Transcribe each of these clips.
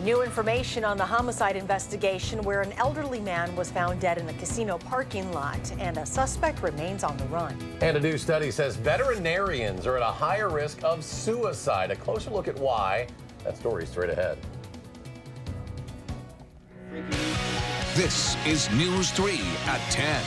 New information on the homicide investigation where an elderly man was found dead in a casino parking lot and a suspect remains on the run. And a new study says veterinarians are at a higher risk of suicide. A closer look at why. That story straight ahead. This is News 3 at 10.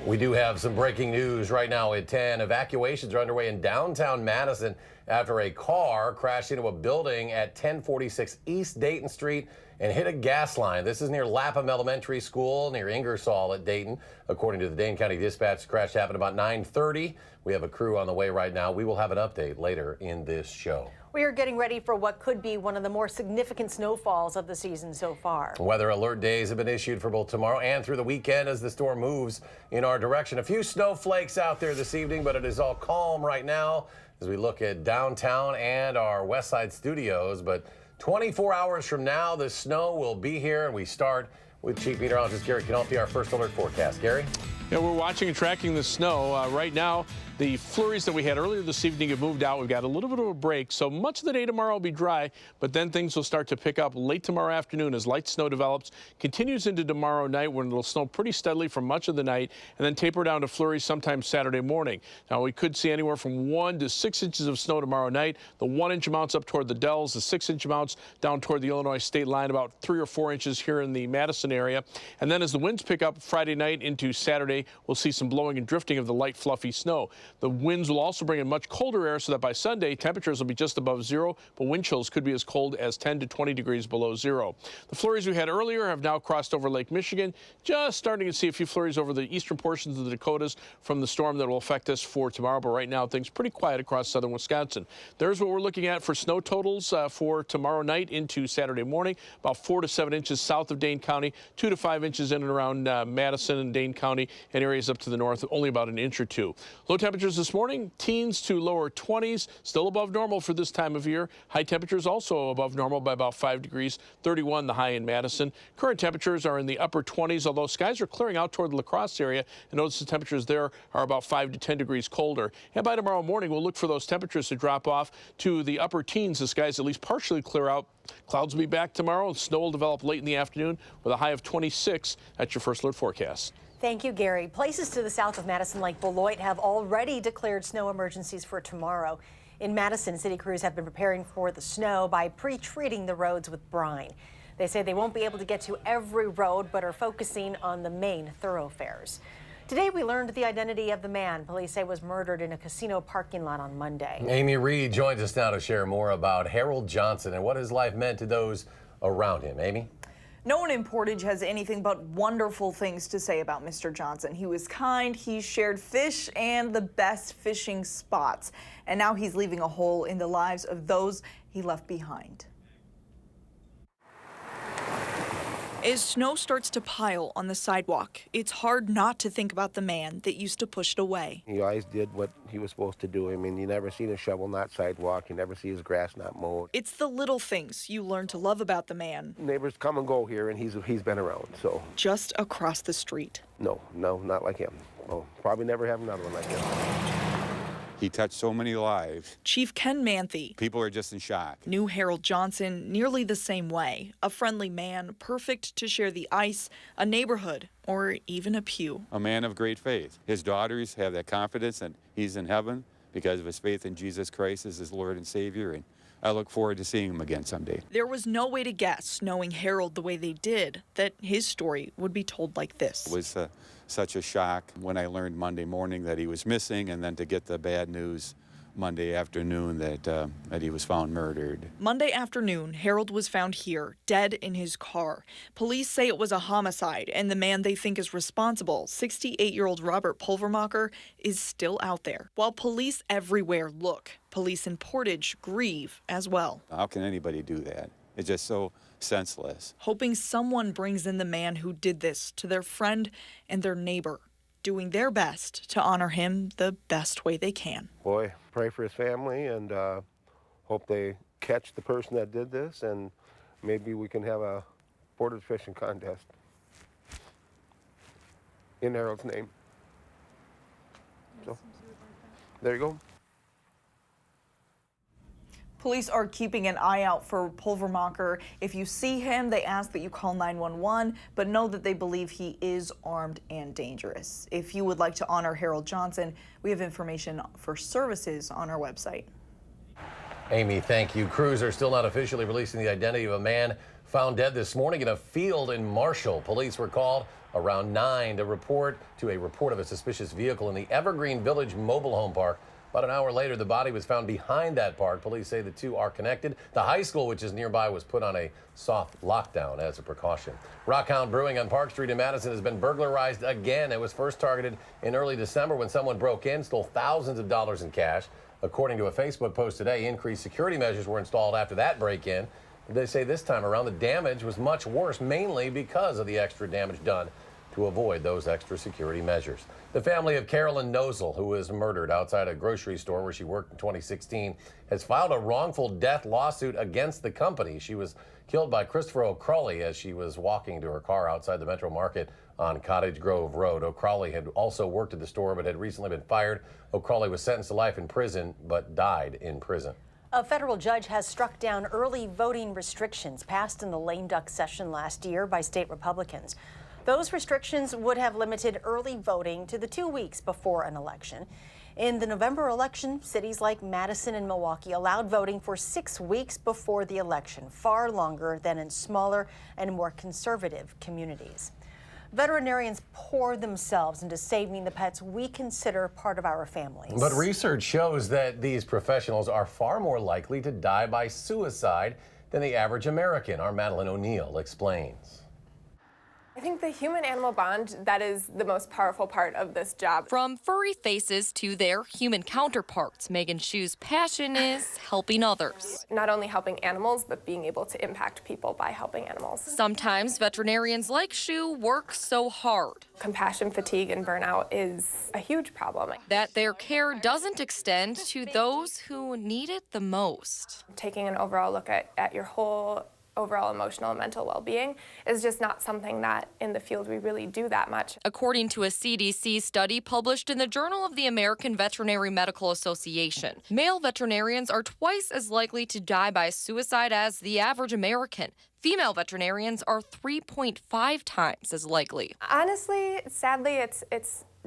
We do have some breaking news right now at 10. Evacuations are underway in downtown Madison after a car crashed into a building at 1046 East Dayton Street and hit a gas line. This is near Lapham Elementary School near Ingersoll at Dayton. According to the Dane County Dispatch, the crash happened about 9:30. We have a crew on the way right now. We will have an update later in this show. We are getting ready for what could be one of the more significant snowfalls of the season so far. Weather alert days have been issued for both tomorrow and through the weekend as the storm moves in our direction. A few snowflakes out there this evening, but it is all calm right now as we look at downtown and our West Side studios. But 24 hours from now, the snow will be here, and we start with Chief Meteorologist Gary Canolfi, our first alert forecast. Gary? Yeah, we're watching and tracking the snow. Right now, the flurries that we had earlier this evening have moved out. We've got a little bit of a break, so much of the day tomorrow will be dry, but then things will start to pick up late tomorrow afternoon as light snow develops, continues into tomorrow night when it'll snow pretty steadily for much of the night, and then taper down to flurries sometime Saturday morning. Now, we could see anywhere from 1 to 6 inches of snow tomorrow night. The 1-inch amounts up toward the Dells, the 6-inch amounts down toward the Illinois state line, about 3 or 4 inches here in the Madison area. And then as the winds pick up Friday night into Saturday, we'll see some blowing and drifting of the light, fluffy snow. The winds will also bring in much colder air so that by Sunday, temperatures will be just above zero, but wind chills could be as cold as 10 to 20 degrees below zero. The flurries we had earlier have now crossed over Lake Michigan, just starting to see a few flurries over the eastern portions of the Dakotas from the storm that will affect us for tomorrow, but right now things pretty quiet across southern Wisconsin. There's what we're looking at for snow totals for tomorrow night into Saturday morning, about 4 to 7 inches south of Dane County, 2 to 5 inches in and around Madison and Dane County, and areas up to the north, only about an inch or two. Low temperatures this morning, teens to lower 20s, still above normal for this time of year. High temperatures also above normal by about 5 degrees, 31 the high in Madison. Current temperatures are in the upper 20s, although skies are clearing out toward the La Crosse area, and notice the temperatures there are about 5 to 10 degrees colder. And by tomorrow morning, we'll look for those temperatures to drop off to the upper teens. The skies at least partially clear out. Clouds will be back tomorrow. Snow will develop late in the afternoon with a high of 26. That's your first alert forecast. Thank you, Gary. Places to the south of Madison, like Beloit, have already declared snow emergencies for tomorrow. In Madison, city crews have been preparing for the snow by pre-treating the roads with brine. They say they won't be able to get to every road, but are focusing on the main thoroughfares. Today, we learned the identity of the man police say was murdered in a casino parking lot on Monday. Amy Reed joins us now to share more about Harold Johnson and what his life meant to those around him. Amy? No one in Portage has anything but wonderful things to say about Mr. Johnson. He was kind, he shared fish and the best fishing spots. And now he's leaving a hole in the lives of those he left behind. As snow starts to pile on the sidewalk, it's hard not to think about the man that used to push it away. He always did what he was supposed to do. I mean, you never seen a shovel not sidewalk. You never see his grass not mowed. It's the little things you learn to love about the man. Neighbors come and go here, and he's been around, so. Just across the street. No, not like him. Oh, probably never have another one like him. He touched so many lives. Chief Ken Manthe. People are just in shock. Knew Harold Johnson nearly the same way. A friendly man, perfect to share the ice, a neighborhood, or even a pew. A man of great faith. His daughters have that confidence that he's in heaven because of his faith in Jesus Christ as his Lord and Savior, and I look forward to seeing him again someday. There was no way to guess, knowing Harold the way they did, that his story would be told like this. It was such a shock when I learned Monday morning that he was missing, and then to get the bad news Monday afternoon that he was found murdered. Monday afternoon, Harold was found here, dead in his car. Police say it was a homicide, and the man they think is responsible, 68-year-old Robert Pulvermacher, is still out there. While police everywhere look, police in Portage grieve as well. How can anybody do that? It's just so senseless. Hoping someone brings in the man who did this to their friend and their neighbor, doing their best to honor him the best way they can. Boy, pray for his family and hope they catch the person that did this, and maybe we can have a Portage fishing contest in Harold's name. So, there you go. Police are keeping an eye out for Pulvermacher. If you see him, they ask that you call 911, but know that they believe he is armed and dangerous. If you would like to honor Harold Johnson, we have information for services on our website. Amy, thank you. Crews are still not officially releasing the identity of a man found dead this morning in a field in Marshall. Police were called around 9 to a report of a suspicious vehicle in the Evergreen Village mobile home park. About an hour later, the body was found behind that park. Police say the two are connected. The high school, which is nearby, was put on a soft lockdown as a precaution. Rockhound Brewing on Park Street in Madison has been burglarized again. It was first targeted in early December when someone broke in, stole thousands of dollars in cash. According to a Facebook post today, increased security measures were installed after that break-in. They say this time around the damage was much worse, mainly because of the extra damage done to avoid those extra security measures. The family of Carolyn Nozel, who was murdered outside a grocery store where she worked in 2016, has filed a wrongful death lawsuit against the company. She was killed by Christopher O'Crawley as she was walking to her car outside the Metro Market on Cottage Grove Road. O'Crawley had also worked at the store but had recently been fired. O'Crawley was sentenced to life in prison but died in prison. A federal judge has struck down early voting restrictions passed in the lame duck session last year by state Republicans. Those restrictions would have limited early voting to the 2 weeks before an election. In the November election, cities like Madison and Milwaukee allowed voting for 6 weeks before the election, far longer than in smaller and more conservative communities. Veterinarians pour themselves into saving the pets we consider part of our families. But research shows that these professionals are far more likely to die by suicide than the average American. Our Madeline O'Neill explains. I think the human-animal bond, that is the most powerful part of this job. From furry faces to their human counterparts, Megan Shu's passion is helping others. Not only helping animals, but being able to impact people by helping animals. Sometimes veterinarians like Shu work so hard. Compassion fatigue and burnout is a huge problem. That their care doesn't extend to those who need it the most. Taking an overall look at your whole overall emotional and mental well-being is just not something that in the field we really do that much. According to a CDC study published in the Journal of the American Veterinary Medical Association, male veterinarians are twice as likely to die by suicide as the average American. Female veterinarians are 3.5 times as likely. Honestly, sadly, it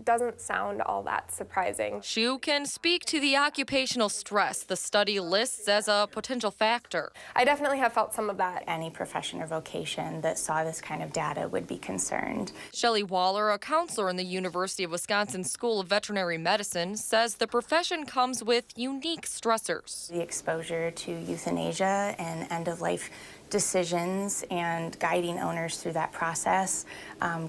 doesn't sound all that surprising. Shu can speak to the occupational stress the study lists as a potential factor. I definitely have felt some of that. Any profession or vocation that saw this kind of data would be concerned. Shelley Waller, a counselor in the University of Wisconsin School of Veterinary Medicine, says the profession comes with unique stressors. The exposure to euthanasia and end-of-life decisions and guiding owners through that process,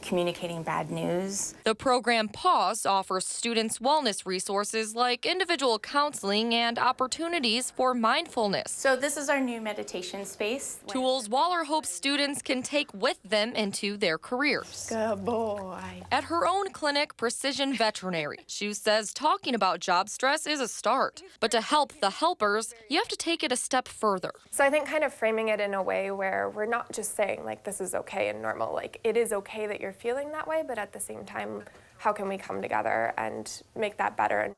communicating bad news. The program PAUSE offers students wellness resources like individual counseling and opportunities for mindfulness. So this is our new meditation space. Tools Waller hopes students can take with them into their careers. Good boy. At her own clinic, Precision Veterinary, Shu says talking about job stress is a start. But to help the helpers, you have to take it a step further. So I think kind of framing it in a way where we're not just saying like this is okay and normal, like it is okay that you're feeling that way, but at the same time, how can we come together and make that better?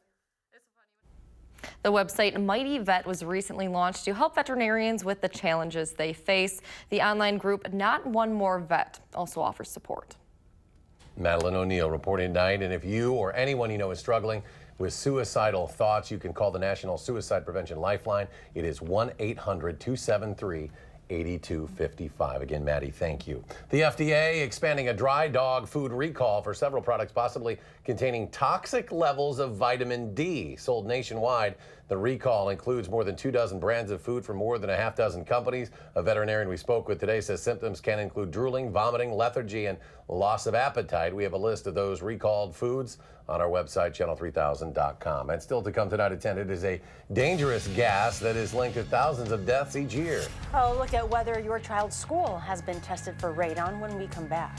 The website Mighty Vet was recently launched to help veterinarians with the challenges they face. The online group Not One More Vet also offers support. Madeline O'Neill reporting tonight, and if you or anyone you know is struggling with suicidal thoughts, you can call the National Suicide Prevention Lifeline. It is 1-800-273-8255. Again, Maddie, thank you. The FDA expanding a dry dog food recall for several products possibly containing toxic levels of vitamin D sold nationwide. The recall includes more than 24 brands of food from more than a half dozen companies. A veterinarian we spoke with today says symptoms can include drooling, vomiting, lethargy, and loss of appetite. We have a list of those recalled foods on our website, channel3000.com. And still to come tonight at 10, it is a dangerous gas that is linked to thousands of deaths each year. Oh, look at whether your child's school has been tested for radon when we come back.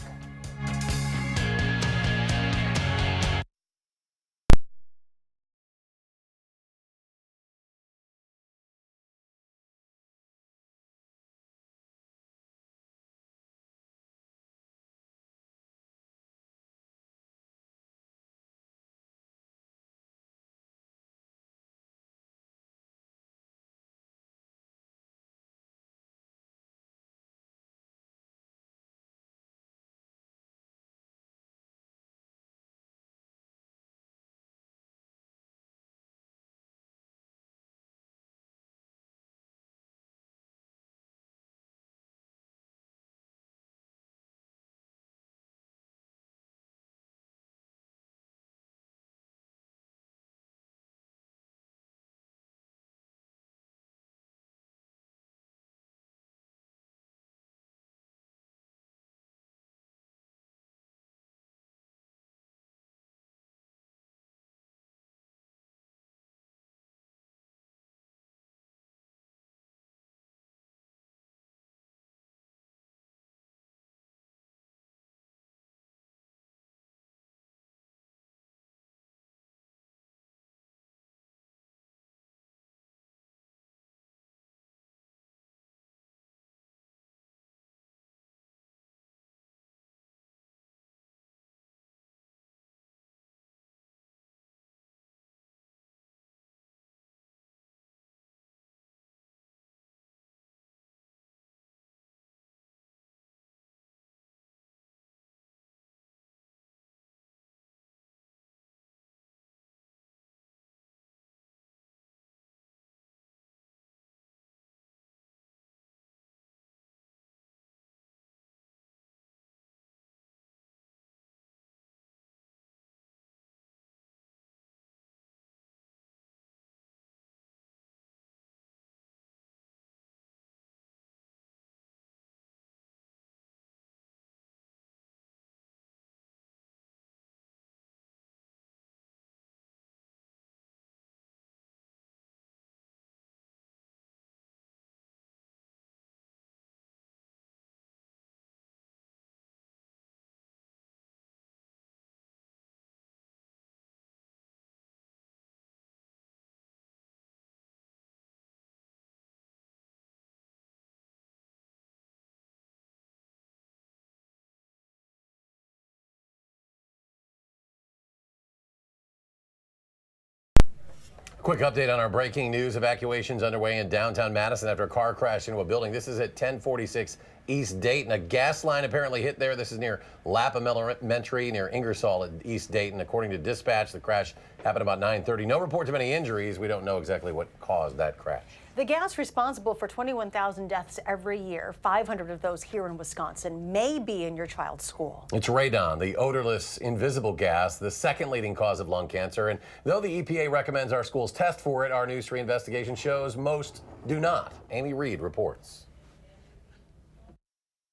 Quick update on our breaking news. Evacuations underway in downtown Madison after a car crashed into a building. This is at 1046 East Dayton. A gas line apparently hit there. This is near Lapham Elementary near Ingersoll at East Dayton. According to dispatch, the crash happened about 9:30. No reports of any injuries. We don't know exactly what caused that crash. The gas responsible for 21,000 deaths every year, 500 of those here in Wisconsin, may be in your child's school. It's radon, the odorless, invisible gas, the second leading cause of lung cancer. And though the EPA recommends our schools test for it, our News 3 investigation shows most do not. Amy Reed reports.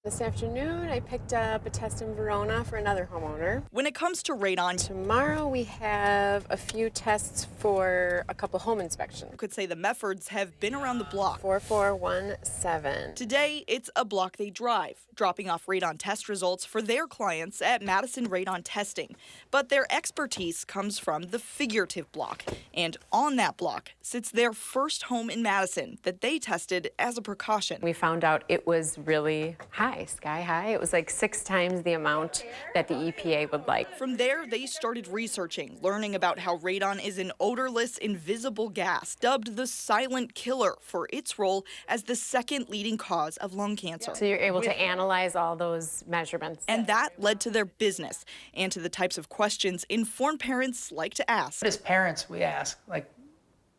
This afternoon, I picked up a test in Verona for another homeowner. When it comes to radon, Tomorrow we have a few tests for a couple home inspections. you could say the Meffords have been around the block. 4417. Today, it's a block they drive, dropping off radon test results for their clients at Madison Radon Testing. But their expertise comes from the figurative block. And on that block sits their first home in Madison that they tested as a precaution. We found out it was really high, sky high. It was like 6 times the amount that the EPA would like. From there, they started researching, learning about how radon is an odorless, invisible gas, dubbed the silent killer for its role as the second leading cause of lung cancer. So you're able to analyze all those measurements. And that led to their business and to the types of questions informed parents like to ask. As parents, we ask, like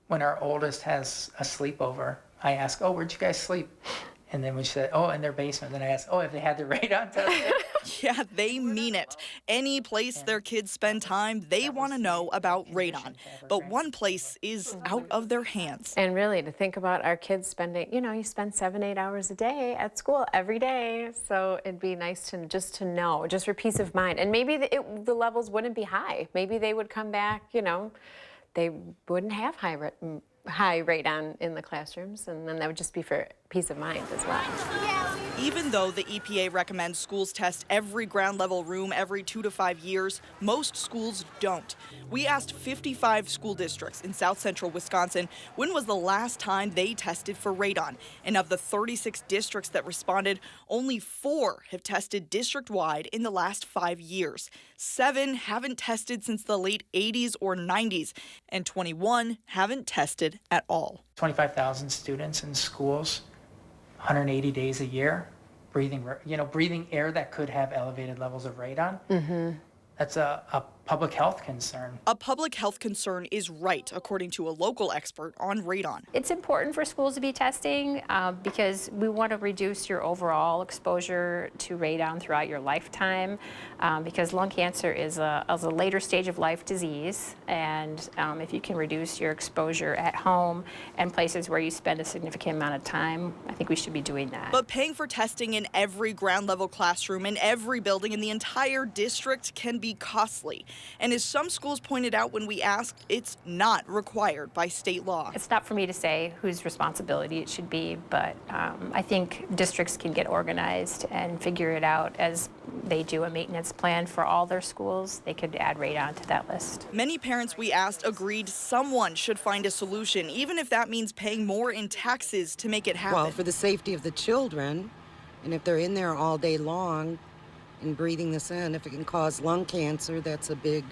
when our oldest has a sleepover, I ask, oh, where'd you guys sleep? And then we said, oh, in their basement. Then I asked, oh, have they had their radon tested? Yeah, they mean it. Any place their kids spend time, they want to know about radon. But one place is out of their hands. And really, to think about our kids spending, you spend 7-8 hours a day at school every day. So it'd be nice to know, just for peace of mind. And maybe the levels wouldn't be high. Maybe they would come back, they wouldn't have high radon in the classrooms, and then that would just be for peace of mind as well. Even though the EPA recommends schools test every ground level room every 2 to 5 years, most schools don't. We asked 55 school districts in south central Wisconsin when was the last time they tested for radon. And of the 36 districts that responded, only 4 have tested district-wide in the last 5 years. 7 haven't tested since the late 80s or 90s, and 21 haven't tested at all. 25,000 students in schools, 180 days a year, breathing air that could have elevated levels of radon. Mm-hmm. That's a public health concern. A public health concern is right, according to a local expert on radon. It's important for schools to be testing because we want to reduce your overall exposure to radon throughout your lifetime because lung cancer is a later stage of life disease. And if you can reduce your exposure at home and places where you spend a significant amount of time, I think we should be doing that. But paying for testing in every ground level classroom in every building in the entire district can be costly. And as some schools pointed out when we asked, it's not required by state law. It's not for me to say whose responsibility it should be, but I think districts can get organized and figure it out as they do a maintenance plan for all their schools. They could add radon to that list. Many parents we asked agreed someone should find a solution, even if that means paying more in taxes to make it happen. Well, for the safety of the children, and if they're in there all day long, and breathing this in, if it can cause lung cancer, that's a big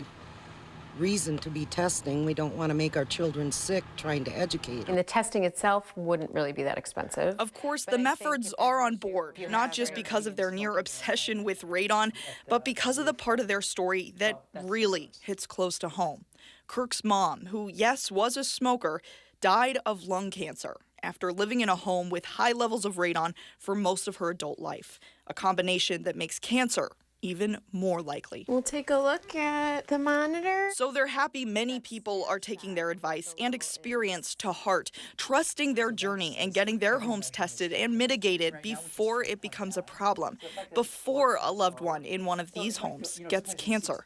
reason to be testing. We don't want to make our children sick trying to educate them. And the testing itself wouldn't really be that expensive. Of course, the Meffords are on board, not just because of their near obsession with radon, but because of the part of their story that really hits close to home. Kirk's mom, who, yes, was a smoker, died of lung cancer after living in a home with high levels of radon for most of her adult life, a combination that makes cancer even more likely. We'll take a look at the monitor. So they're happy many people are taking their advice and experience to heart, trusting their journey and getting their homes tested and mitigated before it becomes a problem, before a loved one in one of these homes gets cancer.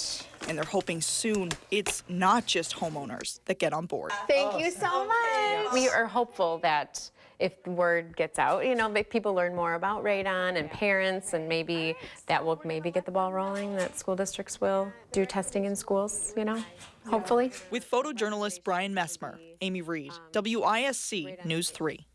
And they're hoping soon it's not just homeowners that get on board. Thank you so much. We are hopeful that if the word gets out, people learn more about radon and parents, and maybe that will get the ball rolling, that school districts will do testing in schools, hopefully. With photojournalist Brian Messmer, Amy Reed, WISC News 3.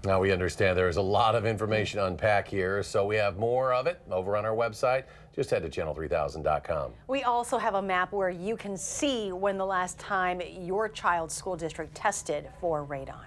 Now we understand there's a lot of information to unpack here, so we have more of it over on our website. Just head to channel3000.com. We also have a map where you can see when the last time your child's school district tested for radon.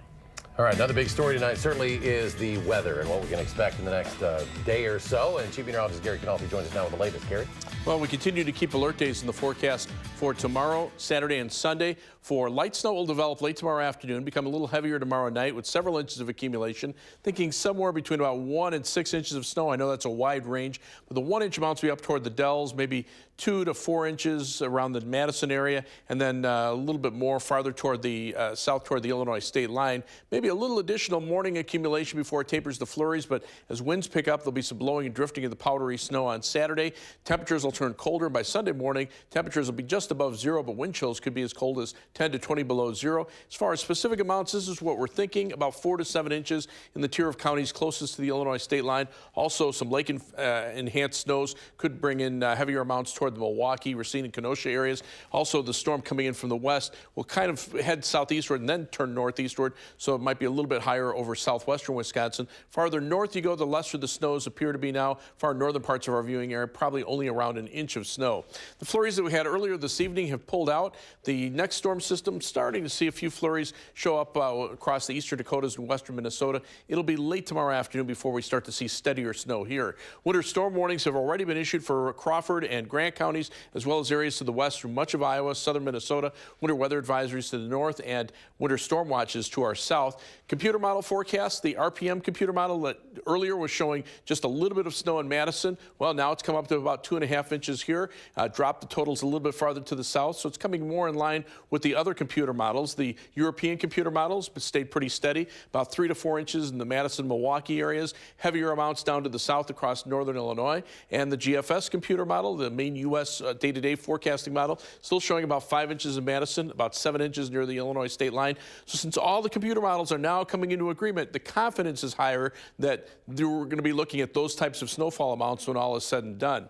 All right, another big story tonight certainly is the weather and what we can expect in the next day or so. And Chief Meteorologist Gary Canalfi joins us now with the latest. Gary? Well, we continue to keep alert days in the forecast for tomorrow, Saturday, and Sunday. For light snow will develop late tomorrow afternoon, become a little heavier tomorrow night with several inches of accumulation. Thinking somewhere between about 1 and 6 inches of snow. I know that's a wide range, but the 1 inch amounts will be up toward the Dells, maybe 2 to 4 inches around the Madison area, and then a little bit more farther toward the south toward the Illinois state line. Maybe a little additional morning accumulation before it tapers to flurries, but as winds pick up, there'll be some blowing and drifting of the powdery snow on Saturday. Temperatures will turn colder. By Sunday morning, temperatures will be just above zero, but wind chills could be as cold as 10 to 20 below zero. As far as specific amounts, this is what we're thinking, about 4 to 7 inches in the tier of counties closest to the Illinois state line. Also, some lake enhanced snows could bring in heavier amounts toward the Milwaukee, Racine, and Kenosha areas. Also, the storm coming in from the west will kind of head southeastward and then turn northeastward, so it might be a little bit higher over southwestern Wisconsin. Farther north you go, the lesser the snows appear to be now. Far northern parts of our viewing area, probably only around an inch of snow. The flurries that we had earlier this evening have pulled out. The next storm system starting to see a few flurries show up across the eastern Dakotas and western Minnesota. It'll be late tomorrow afternoon before we start to see steadier snow here. Winter storm warnings have already been issued for Crawford and Grant counties, as well as areas to the west from much of Iowa, southern Minnesota, winter weather advisories to the north, and winter storm watches to our south. Computer model forecast, the RPM computer model that earlier was showing just a little bit of snow in Madison. Well, now it's come up to about 2.5 inches here. Dropped the totals a little bit farther to the south, so it's coming more in line with the other computer models. The European computer models stayed pretty steady, about 3 to 4 inches in the Madison, Milwaukee areas, heavier amounts down to the south across northern Illinois. And the GFS computer model, the main U.S. day-to-day forecasting model, still showing about 5 inches in Madison, about 7 inches near the Illinois state line. So since all the computer models are now coming into agreement, the confidence is higher that we're going to be looking at those types of snowfall amounts when all is said and done.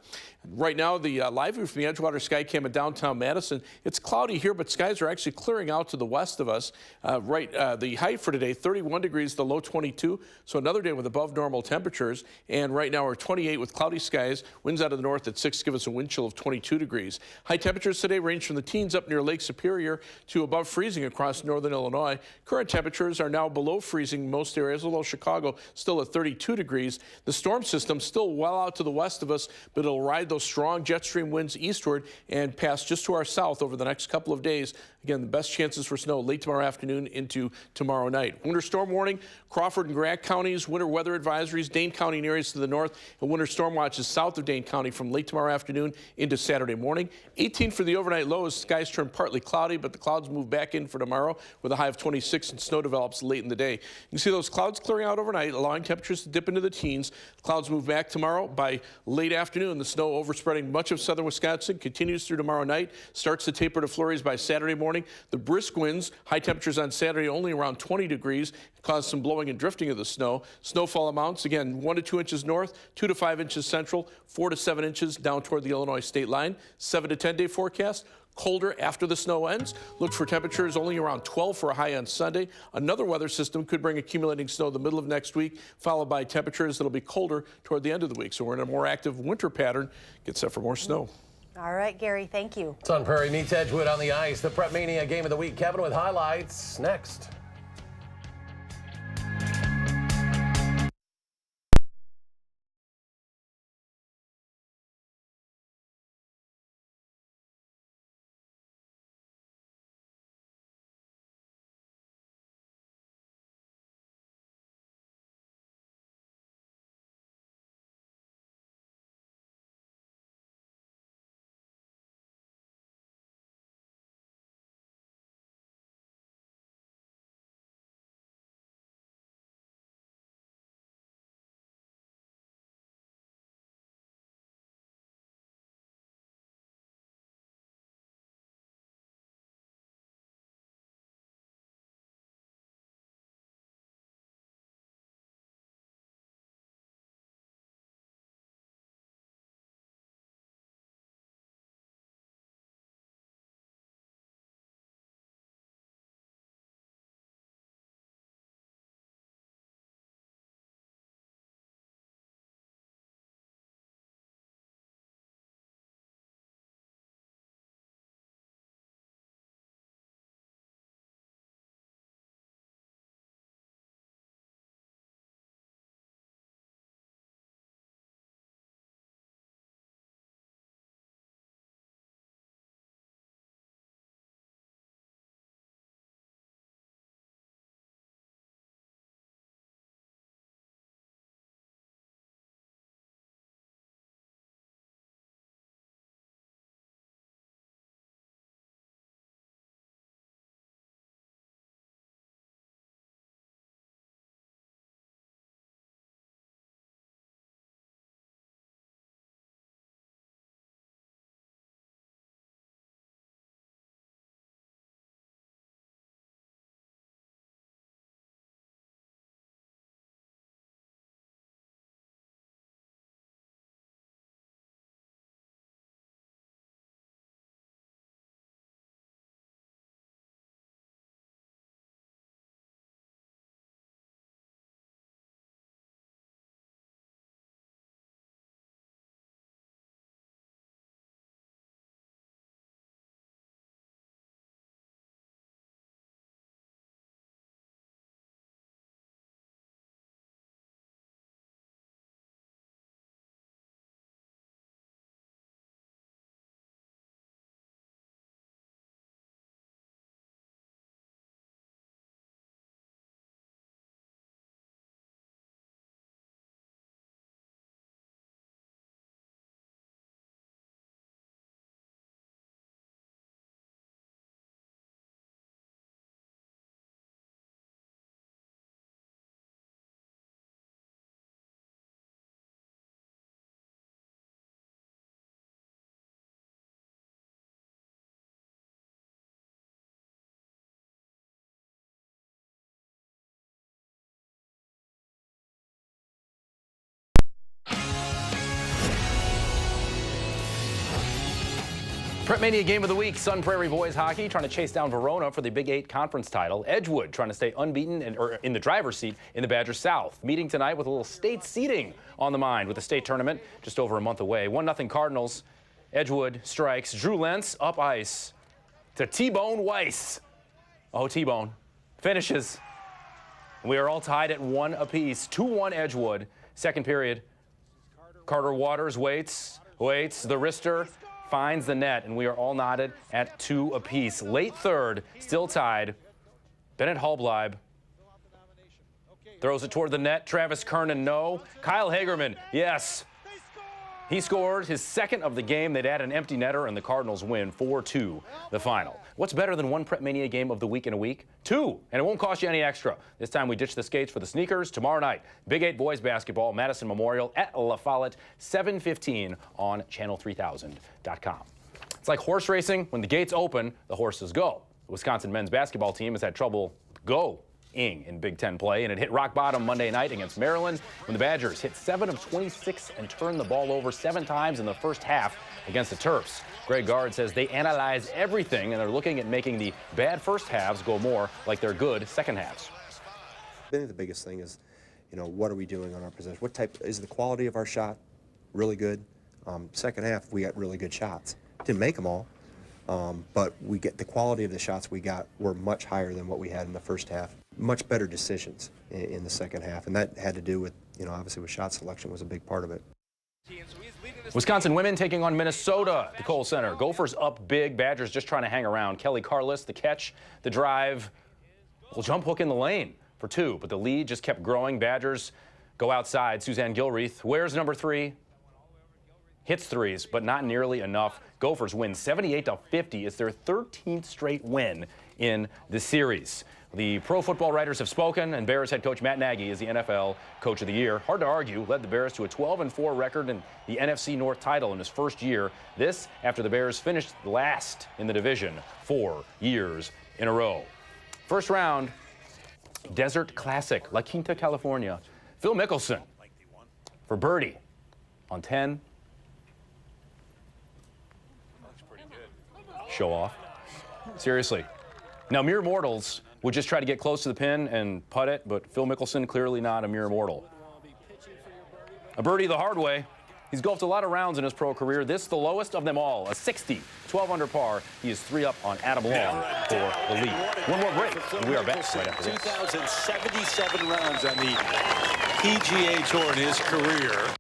Right now, the live view from the Edgewater Sky Cam in downtown Madison, it's cloudy here, but skies are actually clearing out to the west of us. The height for today, 31 degrees, the low 22, so another day with above normal temperatures. And right now we're 28 with cloudy skies, winds out of the north at 6 give us a wind chill of 22 degrees. High temperatures today range from the teens up near Lake Superior to above freezing across northern Illinois. Current temperatures are now below freezing in most areas, although Chicago still at 32 degrees. The storm system still well out to the west of us, but it'll ride those strong jet stream winds eastward and pass just to our south over the next couple of days. Again, the best chances for snow late tomorrow afternoon into tomorrow night. Winter storm warning, Crawford and Grant counties, winter weather advisories, Dane County and areas to the north, and winter storm watches south of Dane County from late tomorrow afternoon into Saturday morning. 18 for the overnight low as skies turn partly cloudy, but the clouds move back in for tomorrow with a high of 26 and snow develops late in the day. You can see those clouds clearing out overnight, allowing temperatures to dip into the teens. Clouds move back tomorrow by late afternoon. The snow overspreading much of southern Wisconsin continues through tomorrow night, starts to taper to flurries by Saturday morning. The brisk winds, high temperatures on Saturday only around 20 degrees, cause some blowing and drifting of the snow. Snowfall amounts, again, 1 to 2 inches north, 2 to 5 inches central, 4 to 7 inches down toward the Illinois state line. 7 to 10 day forecast. Colder after the snow ends. Look for temperatures only around 12 for a high on Sunday. Another weather system could bring accumulating snow the middle of next week, followed by temperatures that'll be colder toward the end of the week. So we're in a more active winter pattern. Get set for more snow. All right, Gary, thank you. Sun Prairie meets Edgewood on the ice. The Prep Mania Game of the Week. Kevin with highlights next. Prep Mania Game of the Week, Sun Prairie boys hockey trying to chase down Verona for the Big 8 conference title. Edgewood trying to stay unbeaten or in the driver's seat in the Badger South. Meeting tonight with a little state seeding on the mind with the state tournament just over a month away. 1-0 Cardinals. Edgewood strikes. Drew Lentz up ice to T-Bone Weiss. Oh, T-Bone finishes. We are all tied at 1 apiece. 2-1 Edgewood. Second period. Carter Waters waits. The wrister finds the net, and we are all knotted at 2 apiece. Late third, still tied. Bennett Hallbleib throws it toward the net. Travis Kernan, no. Kyle Hagerman, yes. He scored his second of the game. They'd add an empty netter, and the Cardinals win 4-2 the final. What's better than 1 Prep Mania game of the week in a week? 2, and it won't cost you any extra. This time we ditch the skates for the sneakers. Tomorrow night, Big 8 boys basketball, Madison Memorial at La Follette, 7:15 on channel3000.com. It's like horse racing. When the gates open, the horses go. The Wisconsin men's basketball team has had trouble going in Big Ten play, and it hit rock bottom Monday night against Maryland when the Badgers hit 7 of 26 and turned the ball over 7 times in the first half against the Terps. Greg Gard says they analyze everything, and they're looking at making the bad first halves go more like their good second halves. I think the biggest thing is, what are we doing on our possession? What type is the quality of our shot? Really good. Second half, we got really good shots. Didn't make them all, but we get the quality of the shots we got were much higher than what we had in the first half. Much better decisions in the second half, and that had to do with, obviously with shot selection was a big part of it. Wisconsin women taking on Minnesota at the Kohl Center. Gophers up big. Badgers just trying to hang around. Kelly Carless, the catch, the drive. Well, jump hook in the lane for 2, but the lead just kept growing. Badgers go outside. Suzanne Gilreath wears number 3. Hits threes, but not nearly enough. Gophers win 78-50. It's their 13th straight win in the series. The pro football writers have spoken, and Bears head coach Matt Nagy is the NFL Coach of the Year. Hard to argue, led the Bears to a 12-4 record and the NFC North title in his first year. This after the Bears finished last in the division 4 years in a row. First round, Desert Classic, La Quinta, California. Phil Mickelson for birdie on 10. Show off. Seriously. Now, mere mortals would just try to get close to the pin and putt it, but Phil Mickelson, clearly not a mere mortal. A birdie the hard way. He's golfed a lot of rounds in his pro career. This the lowest of them all, a 60, 12 under par. He is 3 up on Adam Long for the lead. One more break, and we are back right after this. 2,077 rounds on the PGA Tour in his career.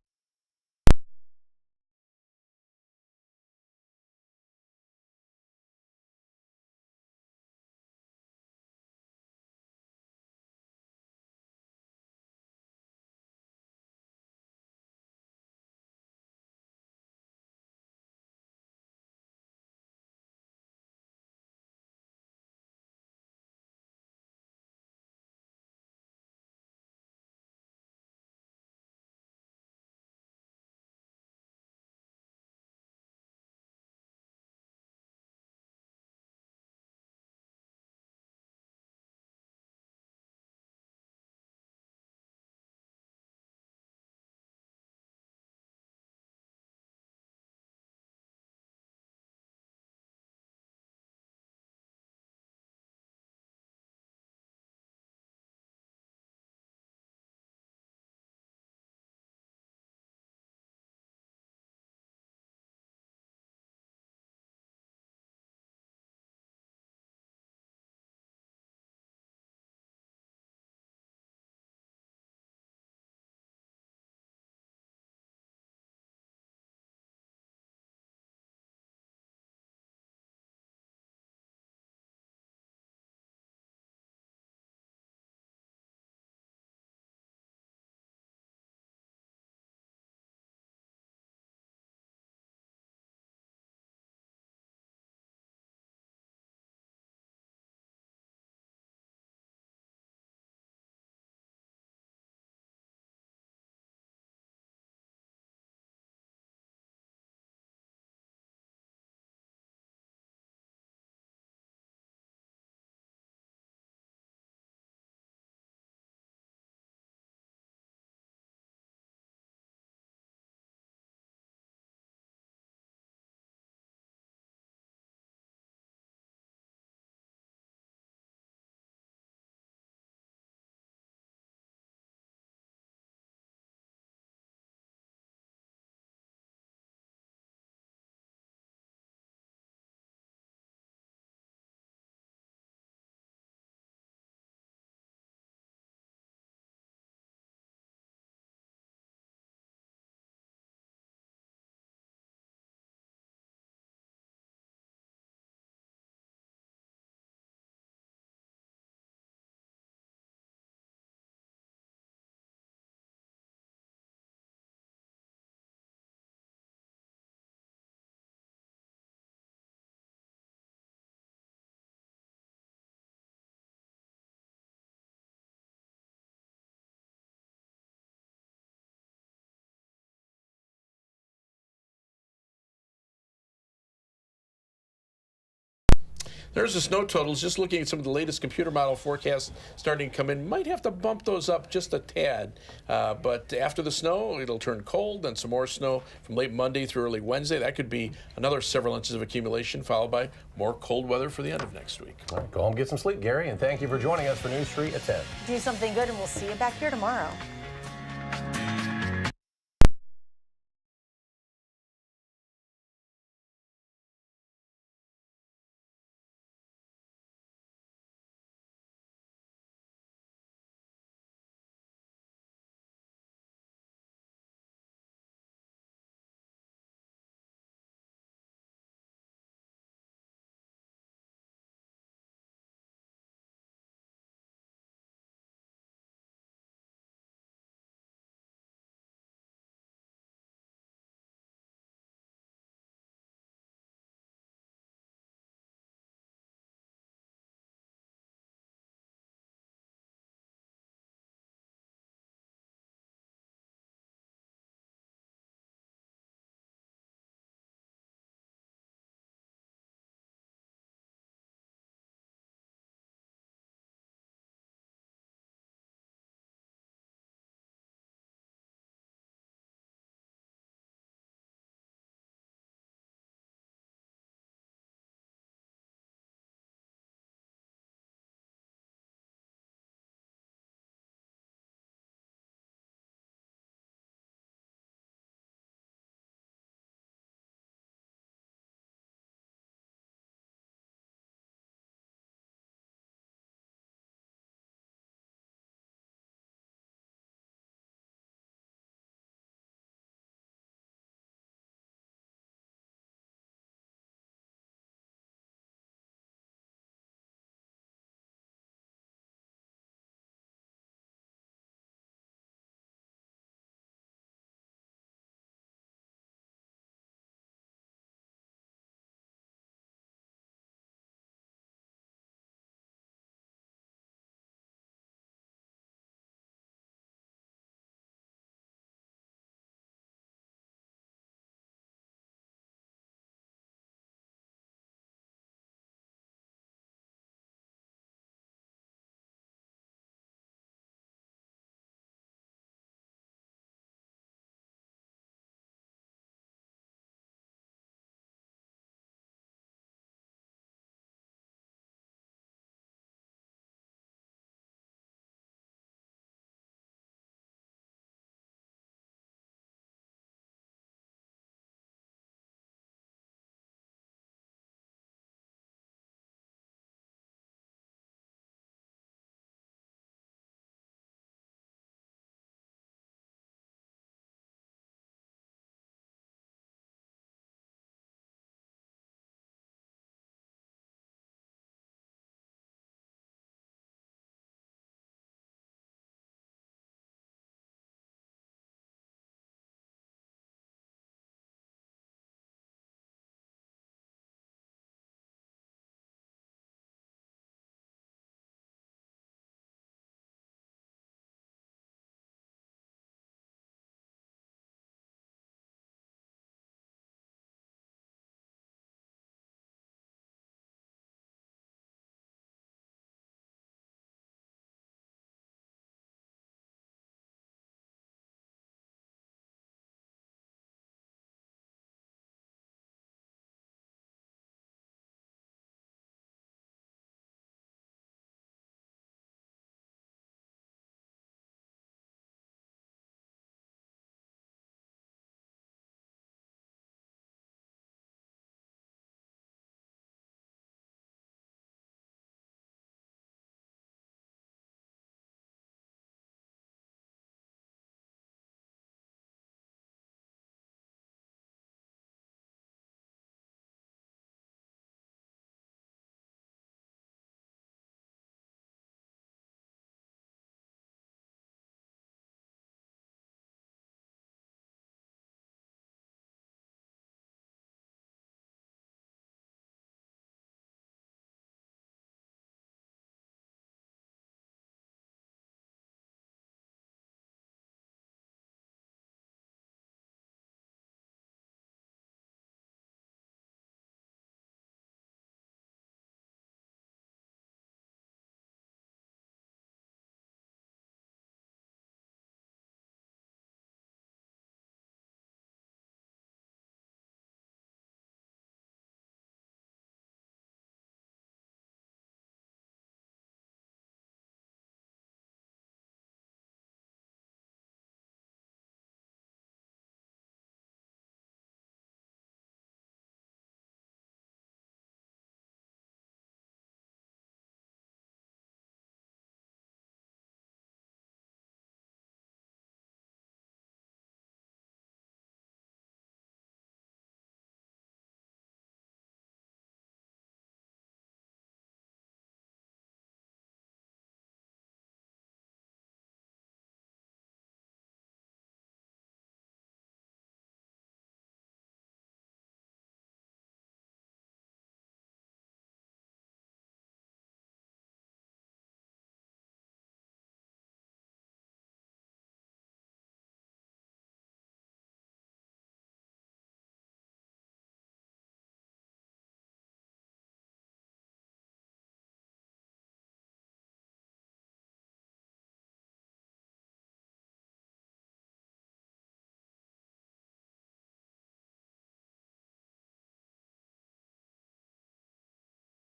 There's the snow totals. Just looking at some of the latest computer model forecasts starting to come in. Might have to bump those up just a tad. But after the snow, it'll turn cold, then some more snow from late Monday through early Wednesday. That could be another several inches of accumulation, followed by more cold weather for the end of next week. All right, go home, get some sleep, Gary, and thank you for joining us for News Street at 10. Do something good, and we'll see you back here tomorrow.